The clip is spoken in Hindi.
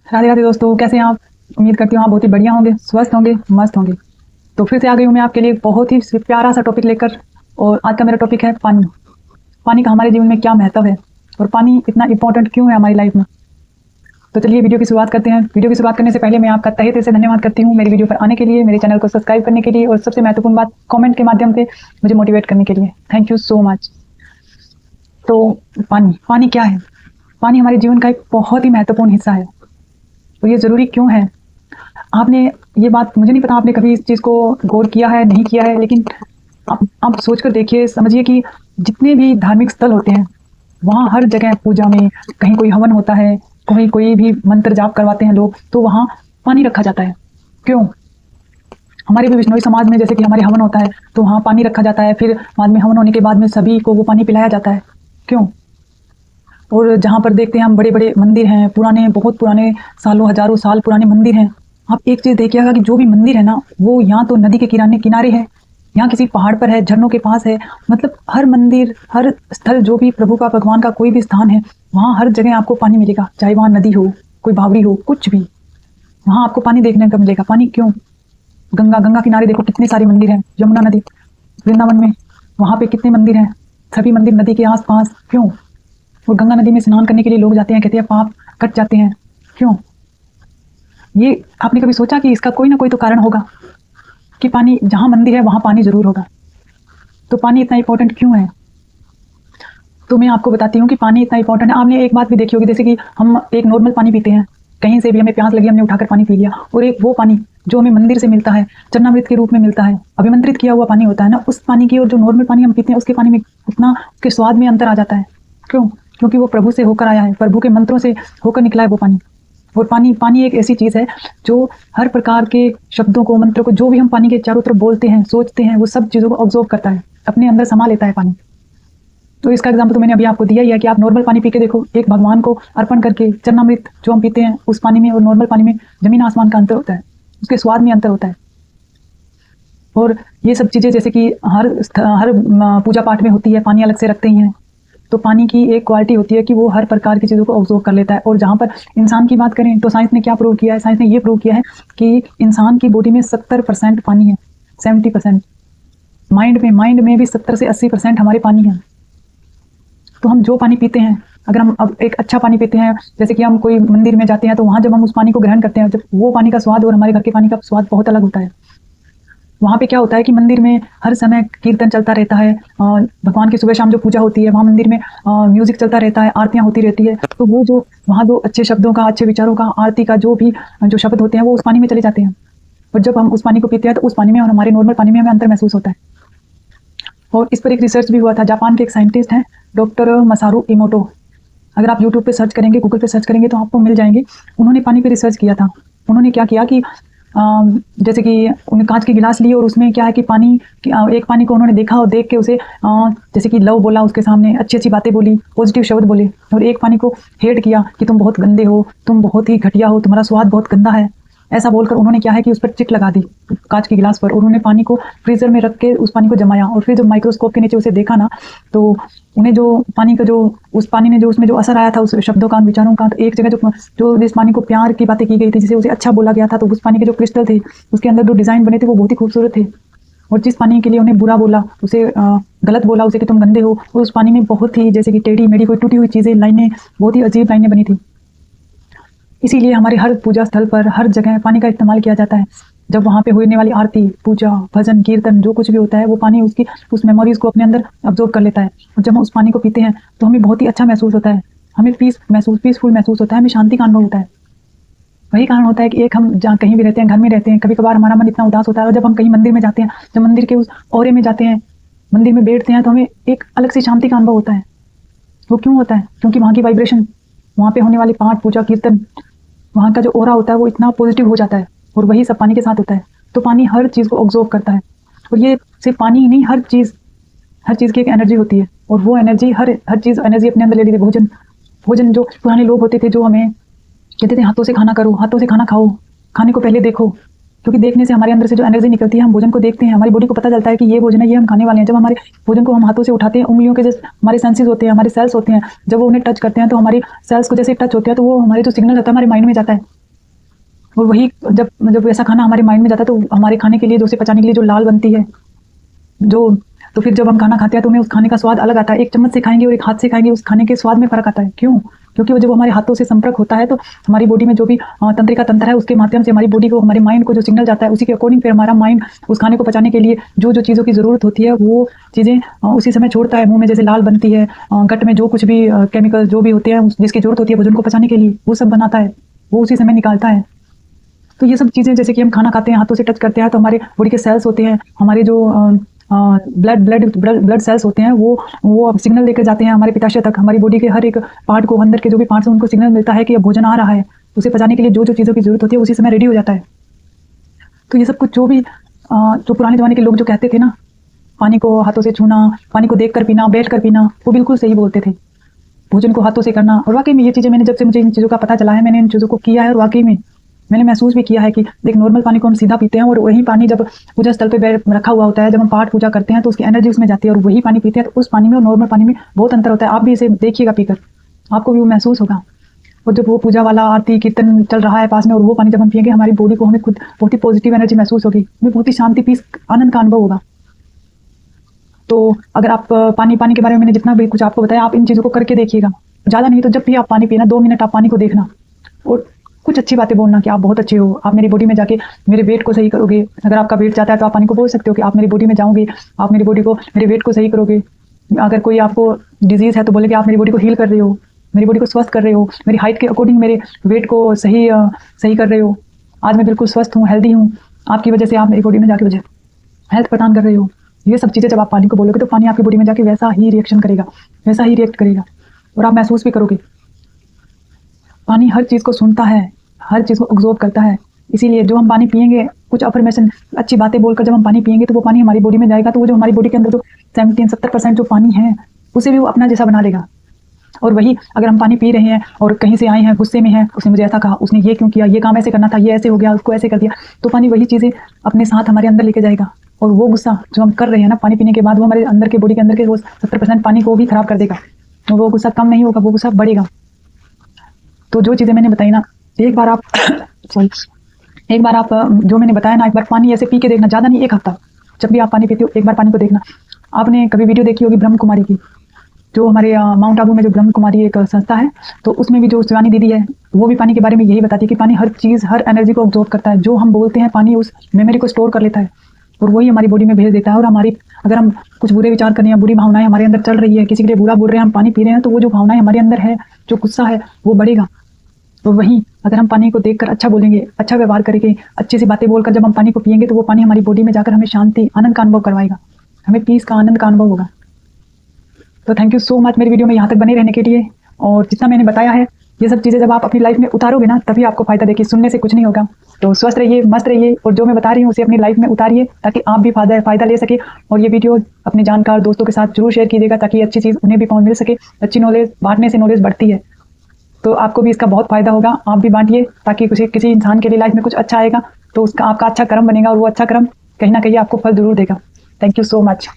राधे राधे दोस्तों, कैसे हैं आप? उम्मीद करती हूँ आप बहुत ही बढ़िया होंगे, स्वस्थ होंगे, मस्त होंगे। तो फिर से आ गई हूँ मैं आपके लिए बहुत ही प्यारा सा टॉपिक लेकर। और आज का मेरा टॉपिक है पानी। पानी का हमारे जीवन में क्या महत्व है और पानी इतना इंपॉर्टेंट क्यों है हमारी लाइफ में। तो चलिए वीडियो की शुरुआत करते हैं। वीडियो की शुरुआत करने से पहले मैं आपका तहे दिल से धन्यवाद करती हूँ मेरी वीडियो पर आने के लिए, मेरे चैनल को सब्सक्राइब करने के लिए और सबसे महत्वपूर्ण बात, कमेंट के माध्यम से मुझे मोटिवेट करने के लिए। Thank you so much. तो पानी क्या है? पानी हमारे जीवन का एक बहुत ही महत्वपूर्ण हिस्सा है। तो ये ज़रूरी क्यों है? आपने ये बात, मुझे नहीं पता आपने कभी इस चीज़ को गौर किया है नहीं किया है, लेकिन आप सोच कर देखिए, समझिए कि जितने भी धार्मिक स्थल होते हैं वहाँ हर जगह पूजा में, कहीं कोई हवन होता है, कहीं कोई भी मंत्र जाप करवाते हैं लोग, तो वहाँ पानी रखा जाता है। क्यों? हमारे भी बिश्नोई समाज में जैसे कि हमारे हवन होता है तो वहाँ पानी रखा जाता है, फिर बाद में हवन होने के बाद में सभी को वो पानी पिलाया जाता है। क्यों? और जहाँ पर देखते हैं हम बड़े बड़े मंदिर हैं, पुराने, बहुत पुराने, सालों हजारों साल पुराने मंदिर हैं। आप एक चीज़ देखिएगा कि जो भी मंदिर है ना, वो यहाँ तो नदी के किनारे है, यहाँ किसी पहाड़ पर है, झरनों के पास है। मतलब हर मंदिर, हर स्थल, जो भी प्रभु का, भगवान का कोई भी स्थान है, वहाँ हर जगह आपको पानी मिलेगा। चाहे वहाँ नदी हो, कोई बावड़ी हो, कुछ भी, वहाँ आपको पानी देखने को मिलेगा। पानी क्यों? गंगा किनारे देखो कितने सारे मंदिर हैं, यमुना नदी, वृंदावन में वहाँ पे कितने मंदिर हैं, सभी मंदिर नदी के आसपास। क्यों? और गंगा नदी में स्नान करने के लिए लोग जाते हैं, कहते हैं पाप कट जाते हैं। क्यों? ये आपने कभी सोचा कि इसका कोई ना कोई तो कारण होगा कि पानी, जहाँ मंदिर है वहाँ पानी जरूर होगा। तो पानी इतना इंपॉर्टेंट क्यों है? तो मैं आपको बताती हूँ कि पानी इतना इंपॉर्टेंट है। आपने एक बात भी देखी होगी, जैसे कि हम एक नॉर्मल पानी पीते हैं, कहीं से भी हमें प्यास लगी, हमने उठाकर पानी पी लिया, और एक वो पानी जो हमें मंदिर से मिलता है, चरणामृत के रूप में मिलता है, अभिमंत्रित किया हुआ पानी होता है ना, उस पानी की और जो नॉर्मल पानी हम पीते हैं उसके पानी में इतना, उसके स्वाद में अंतर आ जाता है। क्यों? क्योंकि वो प्रभु से होकर आया है, प्रभु के मंत्रों से होकर निकला है वो पानी। और पानी एक ऐसी चीज़ है जो हर प्रकार के शब्दों को, मंत्रों को, जो भी हम पानी के चारों तरफ बोलते हैं, सोचते हैं, वो सब चीज़ों को ऑब्जॉर्व करता है, अपने अंदर समा लेता है पानी। तो इसका एग्जाम्पल तो मैंने अभी आपको दिया ही है कि आप नॉर्मल पानी पी के देखो, एक भगवान को अर्पण करके चरणामृत जो हम पीते हैं, उस पानी में और नॉर्मल पानी में जमीन आसमान का अंतर होता है, उसके स्वाद में अंतर होता है। और ये सब चीज़ें जैसे कि हर पूजा पाठ में होती है, पानी अलग से रखते ही हैं। तो पानी की एक क्वालिटी होती है कि वो हर प्रकार की चीज़ों को ऑब्जॉर्व कर लेता है। और जहाँ पर इंसान की बात करें तो साइंस ने क्या प्रूव किया है? साइंस ने ये प्रूव किया है कि इंसान की बॉडी में 70% पानी है, 70%। माइंड में भी 70 से 80% हमारे पानी है। तो हम जो पानी पीते हैं, अगर हम अब एक अच्छा पानी पीते हैं, जैसे कि हम कोई मंदिर में जाते हैं तो वहाँ जब हम उस पानी को ग्रहण करते हैं, जब वो पानी का स्वाद और हमारे घर के पानी का स्वाद बहुत अलग होता है। वहाँ पे क्या होता है कि मंदिर में हर समय कीर्तन चलता रहता है, भगवान की सुबह शाम जो पूजा होती है, वहाँ मंदिर में म्यूजिक चलता रहता है, आरतियाँ होती रहती है। तो वो जो वहाँ जो अच्छे शब्दों का, अच्छे विचारों का, आरती का जो भी जो शब्द होते हैं वो उस पानी में चले जाते हैं। और जब हम उस पानी को पीते हैं तो उस पानी में और हमारे नॉर्मल पानी में हमें अंतर महसूस होता है। और इस पर एक रिसर्च भी हुआ था। जापान के एक साइंटिस्ट हैं, डॉक्टर मसारू इमोटो। अगर आप यूट्यूब पे सर्च करेंगे, गूगल पे सर्च करेंगे तो आपको मिल जाएंगे। उन्होंने पानी पे रिसर्च किया था। उन्होंने क्या किया कि जैसे कि उन्हें कांच की गिलास ली और उसमें क्या है कि पानी, एक पानी को उन्होंने देखा और देख के उसे जैसे कि लव बोला, उसके सामने अच्छी अच्छी बातें बोली, पॉजिटिव शब्द बोले। और एक पानी को हेट किया कि तुम बहुत गंदे हो, तुम बहुत ही घटिया हो, तुम्हारा स्वाद बहुत गंदा है, ऐसा बोलकर उन्होंने क्या है कि उस पर चिट लगा दी कांच की गिलास पर। उन्होंने पानी को फ्रीजर में रख के उस पानी को जमाया और फिर जब माइक्रोस्कोप के नीचे उसे देखा ना, तो उन्हें जो पानी का जो, उस पानी ने जो, उसमें जो असर आया था, उस शब्दों का, विचारों का, तो एक जगह जो जिस पानी को प्यार की बातें की गई थी, जिसे उसे अच्छा बोला गया था, तो उस पानी के जो क्रिस्टल थे, उसके अंदर जो डिजाइन बने थे वो बहुत ही खूबसूरत थे। और जिस पानी के लिए उन्हें बुरा बोला, उसे गलत बोला, उसे कि तुम गंदे हो, उस पानी में बहुत ही जैसे कि टेढ़ी मेढ़ी कोई टूटी हुई चीज़ें, लाइनें, बहुत ही अजीब लाइनें बनी थी। इसीलिए हमारे हर पूजा स्थल पर, हर जगह पानी का इस्तेमाल किया जाता है। जब वहाँ पे होने वाली आरती, पूजा, भजन, कीर्तन, जो कुछ भी होता है, वो पानी उसकी उस मेमोरीज को अपने अंदर अब्जॉर्व कर लेता है। और जब हम उस पानी को पीते हैं तो हमें बहुत ही अच्छा महसूस होता है, हमें पीसफुल महसूस होता है, हमें शांति का अनुभव होता है। वही कारण होता है कि एक हम जहाँ कहीं भी रहते हैं, घर में रहते हैं, कभी कभार हमारा मन इतना उदास होता है, और जब हम कहीं मंदिर में जाते हैं, जब मंदिर के उस औरे में जाते हैं, मंदिर में बैठते हैं, तो हमें एक अलग सी शांति का अनुभव होता है। वो क्यों होता है? क्योंकि वहाँ की वाइब्रेशन, वहाँ पे होने वाले पाठ, पूजा, कीर्तन, वहाँ का जो ओरा होता है वो इतना पॉजिटिव हो जाता है। और वही सब पानी के साथ होता है। तो पानी हर चीज़ को ऑब्जॉर्व करता है। और ये सिर्फ पानी ही नहीं, हर चीज़ की एक एनर्जी होती है। और वो एनर्जी, हर चीज़ एनर्जी अपने अंदर ले लेती है। भोजन जो पुराने लोग होते थे, जो हमें कहते थे हाथों से खाना करो, हाथों से खाना खाओ, खाने को पहले देखो, क्योंकि देखने से हमारे अंदर से जो एनर्जी निकलती है, हम भोजन को देखते हैं, हमारी बॉडी को पता चलता है कि ये भोजन है, ये हम खाने वाले हैं। जब हमारे भोजन को हम हाथों से उठाते हैं, उंगलियों के जैसे हमारे सेंसेस होते हैं, हमारे सेल्स होते हैं, जब वो उन्हें टच करते हैं तो हमारी सेल्स को जैसे टच होते हैं तो वो हमारे जो सिग्नल होता है हमारे माइंड में जाता है। और वही जब जब ऐसा खाना हमारे माइंड में जाता है तो हमारे खाने के लिए, जो उसे पचाने के लिए जो लाल बनती है, जो तो फिर जब हम खाना खाते हैं तो हमें उस खाने का स्वाद अलग आता है। एक चम्मच से खाएंगे और एक हाथ से खाएंगे, उस खाने के स्वाद में फर्क आता है। क्यों? क्योंकि वो जब हमारे हाथों से संपर्क होता है तो हमारी बॉडी में जो भी तंत्रिका तंत्र है उसके माध्यम से हमारी बॉडी को, हमारे माइंड को जो सिग्नल जाता है उसी के अकॉर्डिंग फिर हमारा माइंड उस खाने को पचाने के लिए जो जो चीज़ों की ज़रूरत होती है वो चीज़ें उसी समय छोड़ता है। मुंह में जैसे लाल बनती है, गट में जो कुछ भी केमिकल जो भी होते हैं जिसकी जरूरत होती है भोजन को पचाने के लिए, वो सब बनाता है, वो उसी समय निकालता है। तो ये सब चीज़ें जैसे कि हम खाना खाते हैं, हाथों से टच करते हैं तो हमारे बॉडी के सेल्स होते हैं, हमारे जो ब्लड सेल्स होते हैं वो अब सिग्नल लेकर जाते हैं हमारे पित्ताशय तक। हमारी बॉडी के हर एक पार्ट को, अंदर के जो भी पार्ट्स हैं उनको सिग्नल मिलता है कि अब भोजन आ रहा है। उसे पचाने के लिए जो जो चीज़ों की जरूरत होती है उसी समय रेडी हो जाता है। तो ये सब कुछ जो भी जो पुराने ज़माने के लोग जो कहते थे ना, पानी को हाथों से छूना, पानी को देख कर पीना, बैठ कर पीना, वो बिल्कुल सही बोलते थे। भोजन को हाथों से करना, और वाकई में ये चीज़ें मैंने जब से मुझे इन चीज़ों का पता चला है, मैंने इन चीज़ों को किया है और वाकई में मैंने महसूस भी किया है कि देख, नॉर्मल पानी को हम सीधा पीते हैं और वही पानी जब पूजा स्थल पे रखा हुआ होता है, जब हम पाठ पूजा करते हैं तो उसकी एनर्जी उसमें जाती है, और वही पानी पीते हैं तो उस पानी में और नॉर्मल पानी में बहुत अंतर होता है। आप भी इसे देखिएगा पीकर, आपको भी वो महसूस होगा। और जब वो पूजा वाला आरती कीर्तन चल रहा है पास में और वो पानी जब हम पिएंगे, हमारी बॉडी को, हमें खुद बहुत ही पॉजिटिव एनर्जी महसूस होगी, हमें बहुत ही शांति, पीस, आनंद का अनुभव होगा। तो अगर आप पानी के बारे में मैंने जितना भी कुछ आपको बताया, आप इन चीज़ों को करके देखिएगा। ज़्यादा नहीं तो जब भी आप पानी पीना 2 मिनट आप पानी को देखना और कुछ अच्छी बातें बोलना कि आप बहुत अच्छे हो, आप मेरी बॉडी में जाके मेरे वेट को सही करोगे। अगर आपका वेट जाता है तो आप पानी को बोल सकते हो कि आप मेरी बॉडी में जाओगे, आप मेरी बॉडी को, मेरे वेट को सही करोगे। अगर कोई आपको डिजीज़ है तो बोले कि आप मेरी बॉडी को हील कर रहे हो, मेरी बॉडी को स्वस्थ कर रहे हो, मेरी हाइट के अकॉर्डिंग मेरे वेट को सही कर रहे हो। आज मैं बिल्कुल स्वस्थ हूँ, हेल्दी हूँ, आपकी वजह से आप मेरी बॉडी में जाके मुझे हेल्थ प्रदान कर रहे हो। ये सब चीज़ें जब आप पानी को बोलोगे तो पानी आपकी बॉडी में जाके वैसा ही रिएक्शन करेगा, वैसा ही रिएक्ट करेगा और आप महसूस भी करोगे। पानी हर चीज़ को सुनता है, हर चीज़ को ऑब्जॉर्व करता है। इसीलिए जो हम पानी पिएंगे, कुछ अफर्मेशन, अच्छी बातें बोलकर जब हम पानी पिएंगे तो वो पानी हमारी बॉडी में जाएगा, तो वो जो हमारी बॉडी के अंदर जो 70% जो पानी है उसे भी वो अपना जैसा बना लेगा। और वही अगर हम पानी पी रहे हैं और कहीं से आए हैं, गुस्से में हैं, उसने मुझे ऐसा कहा, उसने ये क्यों किया, ये काम ऐसे करना था, ये ऐसे हो गया, उसको ऐसे कर दिया, तो पानी वही चीज़ें अपने साथ हमारे अंदर लेके जाएगा। और वो गुस्सा जो हम कर रहे हैं ना पानी पीने के बाद, वो हमारे अंदर के, बॉडी के अंदर के वो 70% पानी को भी खराब कर देगा। तो वो गुस्सा कम नहीं होगा, वो गुस्सा बढ़ेगा। तो जो चीज़ें मैंने बताई ना, एक बार आप जो मैंने बताया ना, एक बार पानी ऐसे पी के देखना, ज़्यादा नहीं, 1 हफ्ता जब भी आप पानी पीते हो एक बार पानी को देखना। आपने कभी वीडियो देखी होगी ब्रह्म कुमारी की, जो हमारे माउंट आबू में जो ब्रह्म कुमारी एक संस्था है, तो उसमें भी जो शिवानी दीदी है वो भी पानी के बारे में यही बताती है कि पानी हर चीज़, हर एनर्जी को ऑब्जॉर्व करता है। जो हम बोलते हैं पानी उस मेमोरी को स्टोर कर लेता है और वही हमारी बॉडी में भेज देता है। और हमारी, अगर हम कुछ बुरे विचार कर रहे हैं, बुरी भावनाएं हमारे अंदर चल रही है, किसी के लिए बुरा बोल रहे हैं, हम पानी पी रहे हैं, तो वो जो भावनाएं हमारे अंदर है, जो गुस्सा है, वो बढ़ेगा। तो वही अगर हम पानी को देखकर अच्छा बोलेंगे, अच्छा व्यवहार करेंगे, अच्छी सी बातें बोलकर जब हम पानी को पिएंगे तो वो पानी हमारी बॉडी में जाकर हमें शांति, आनंद का अनुभव करवाएगा, हमें पीस का, आनंद का अनुभव होगा। तो थैंक यू सो मच मेरी वीडियो में यहाँ तक बने रहने के लिए। और जितना मैंने बताया है, ये सब चीज़ें जब आप अपनी लाइफ में उतारोगे ना, तभी आपको फायदा देगी, सुनने से कुछ नहीं होगा। तो स्वस्थ रहिए, मस्त रहिए, और जो मैं बता रही हूँ उसे अपनी लाइफ में उतारिए ताकि आप भी फ़ायदा ले सके। और ये वीडियो अपने जानकार दोस्तों के साथ जरूर शेयर कीजिएगा ताकि अच्छी चीज़ उन्हें भी मिल सके। अच्छी नॉलेज बांटने से नॉलेज बढ़ती है, तो आपको भी इसका बहुत फ़ायदा होगा। आप भी बांटिए ताकि किसी इंसान के लिए लाइफ में कुछ अच्छा आएगा तो उसका, आपका अच्छा कर्म बनेगा और वो अच्छा कर्म कहीं ना कहीं आपको फल जरूर देगा। Thank you so much.